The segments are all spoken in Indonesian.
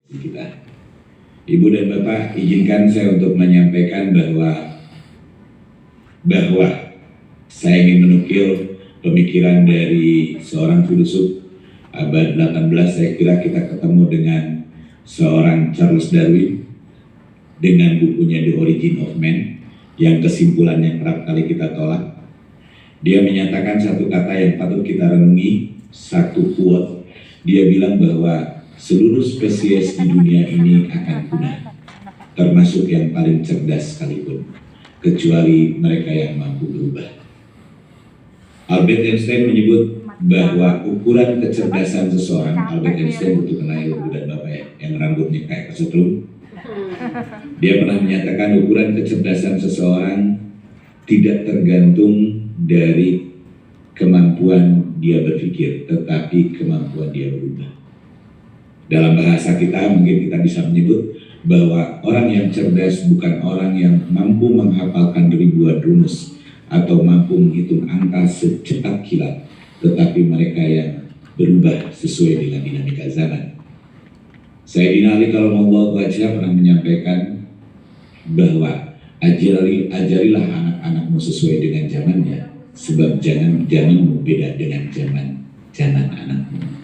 kita. Ibu dan Bapak, izinkan saya untuk menyampaikan bahwa saya ingin menukil pemikiran dari seorang filosof abad 18. Saya kira kita ketemu dengan seorang Charles Darwin dengan bukunya The Origin of Man yang kesimpulannya kerap kali kita tolak. Dia menyatakan satu kata yang patut kita renungi, satu quote. Dia bilang bahwa seluruh spesies di dunia ini akan punah, termasuk yang paling cerdas sekalipun, kecuali mereka yang mampu berubah. Albert Einstein menyebut bahwa ukuran kecerdasan seseorang, Albert Einstein untuk kenal ibu dan bapak ya, yang rambutnya kayak kesetrum. Dia pernah menyatakan ukuran kecerdasan seseorang tidak tergantung dari kemampuan dia berpikir, tetapi kemampuan dia berubah. Dalam bahasa kita mungkin kita bisa menyebut bahwa orang yang cerdas bukan orang yang mampu menghafalkan ribuan rumus atau mampu menghitung angka secepat kilat, tetapi mereka yang berubah sesuai dengan dinamika zaman. Sayyidina Ali karramallahu wajhah pernah menyampaikan bahwa ajarilah anak-anakmu sesuai dengan zamannya, sebab zamanmu beda dengan zaman anakmu.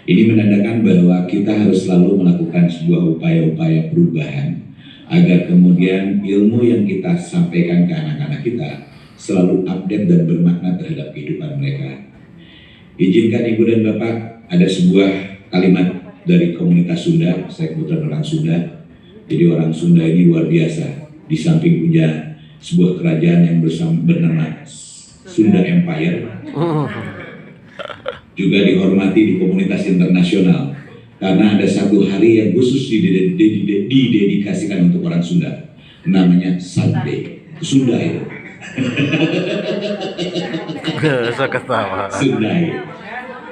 Ini menandakan bahwa kita harus selalu melakukan sebuah upaya-upaya perubahan agar kemudian ilmu yang kita sampaikan ke anak-anak kita selalu update dan bermakna terhadap kehidupan mereka. Izinkan Ibu dan Bapak, ada sebuah kalimat dari komunitas Sunda. Saya kebetulan orang Sunda, jadi orang Sunda ini luar biasa. Di samping punya sebuah kerajaan yang bernama Sunda Empire, juga dihormati di komunitas internasional karena ada satu hari yang khusus didedikasikan untuk orang Sunda, namanya Sunday. Sunda itu. Sunda itu.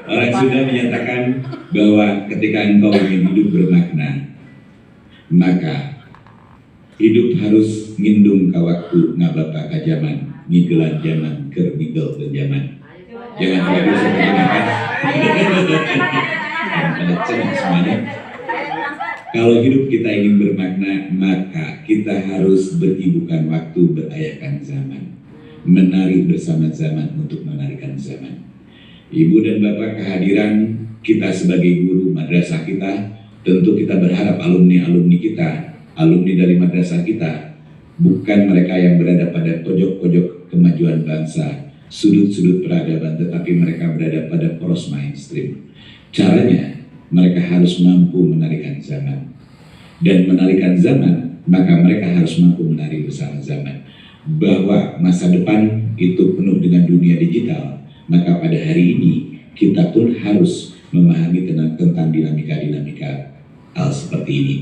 Orang Sunda menyatakan bahwa ketika engkau ingin hidup bermakna, maka hidup harus ngindung ka waktu ngabata ka zaman, ngigelan zaman keur migel ke zaman. Jangan lupa bisa mendengarkan. Ada cerita semuanya. Kalau hidup kita ingin bermakna, maka kita harus beribukan waktu, berayahkan zaman, menari bersama zaman untuk menarikan zaman. Ibu dan Bapak, kehadiran kita sebagai guru madrasah kita, tentu kita berharap alumni-alumni kita, alumni dari madrasah kita, bukan mereka yang berada pada pojok-pojok kemajuan bangsa, sudut-sudut peradaban, tetapi mereka berada pada poros mainstream. Caranya, mereka harus mampu menarikan zaman. Dan menarikan zaman, maka mereka harus mampu menari bersama zaman. Bahwa masa depan itu penuh dengan dunia digital, maka pada hari ini kita pun harus memahami tentang dinamika-dinamika hal seperti ini.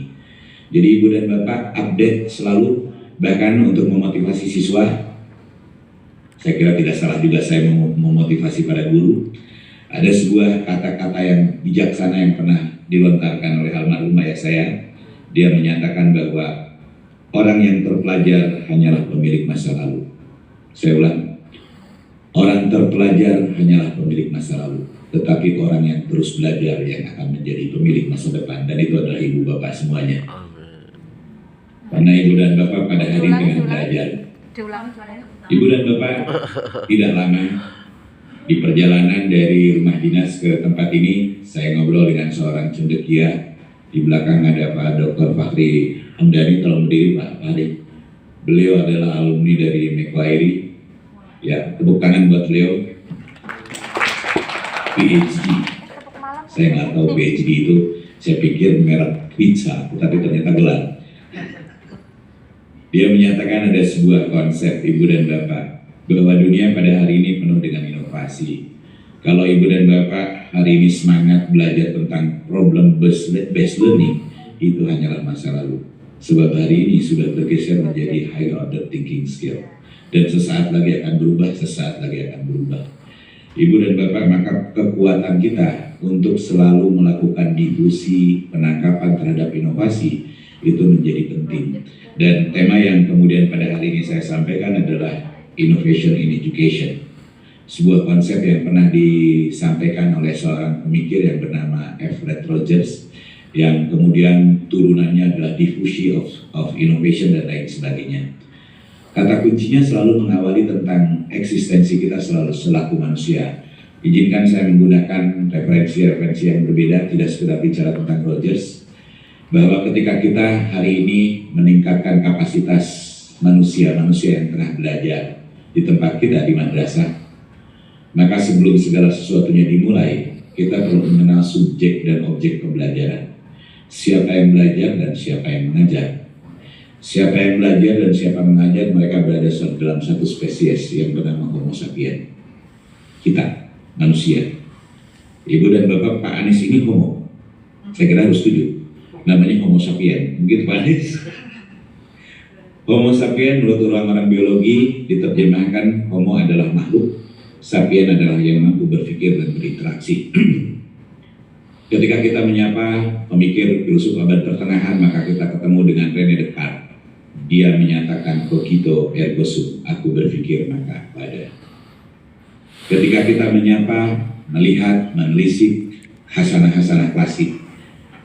Jadi Ibu dan Bapak update selalu, bahkan untuk memotivasi siswa. Saya kira tidak salah juga saya memotivasi para guru. Ada sebuah kata-kata yang bijaksana yang pernah dilontarkan oleh almarhum ayah saya. Dia menyatakan bahwa orang yang terpelajar hanyalah pemilik masa lalu. Saya ulang, orang terpelajar hanyalah pemilik masa lalu, tetapi orang yang terus belajar yang akan menjadi pemilik masa depan, dan itu adalah ibu bapak semuanya. Karena ibu dan bapak pada hari ini tengah belajar. Ibu dan bapak, tidak lama di perjalanan dari rumah dinas ke tempat ini, saya ngobrol dengan seorang cendekia. Di belakang ada Pak Dr. Fakhri Hamdani, tolong berdiri Pak Fakhri. Beliau adalah alumni dari Macquarie. Ya, tepuk tangan buat beliau. PhD. Saya nggak tahu PhD itu, saya pikir merek pizza, tapi ternyata gelar. Dia menyatakan ada sebuah konsep Ibu dan Bapak, bahwa dunia pada hari ini penuh dengan inovasi. Kalau Ibu dan Bapak hari ini semangat belajar tentang problem based learning, itu hanyalah masa lalu. Sebab hari ini sudah bergeser menjadi higher order thinking skill. Dan sesaat lagi akan berubah, sesaat lagi akan berubah. Ibu dan Bapak, maka kekuatan kita untuk selalu melakukan difusi penangkapan terhadap inovasi itu menjadi penting. Dan tema yang kemudian pada hari ini saya sampaikan adalah Innovation in Education. Sebuah konsep yang pernah disampaikan oleh seorang pemikir yang bernama F. Red Rogers. yang kemudian turunannya adalah diffusion of innovation dan lain sebagainya. Kata kuncinya selalu mengawali tentang eksistensi kita selaku manusia. Izinkan saya menggunakan referensi-referensi yang berbeda, tidak sekedar bicara tentang Rogers, bahwa ketika kita hari ini meningkatkan kapasitas manusia yang tengah belajar di tempat kita di madrasah, maka sebelum segala sesuatunya dimulai, kita perlu mengenal subjek dan objek pembelajaran. Siapa yang belajar dan siapa yang mengajar. Siapa yang belajar dan siapa mengajar, mereka berada dalam satu spesies yang bernama Homo sapiens. Kita, manusia. Ibu dan Bapak, Pak Anies ini Homo. Saya kira harus setuju. Namanya Homo sapiens. Begitu Pak Anies? Homo sapiens menurut orang-orang biologi diterjemahkan Homo adalah makhluk, sapien adalah yang mampu berpikir dan berinteraksi. Ketika kita menyapa pemikir filsuf abad pertengahan, maka kita ketemu dengan René Descartes. Dia menyatakan cogito ergo sum, aku berpikir maka ada. Ketika kita menyapa, melihat, menelisik hasanah-hasanah klasik,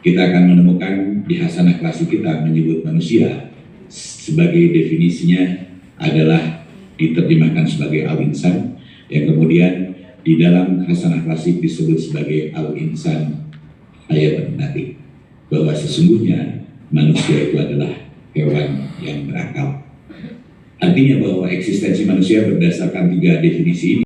kita akan menemukan di hasanah klasik kita menyebut manusia sebagai definisinya adalah diterjemahkan sebagai al-insan, yang kemudian di dalam hasanah klasik disebut sebagai al-insan ayat natik, bahwa sesungguhnya manusia itu adalah hewan yang berakal. Artinya bahwa eksistensi manusia berdasarkan 3 definisi ini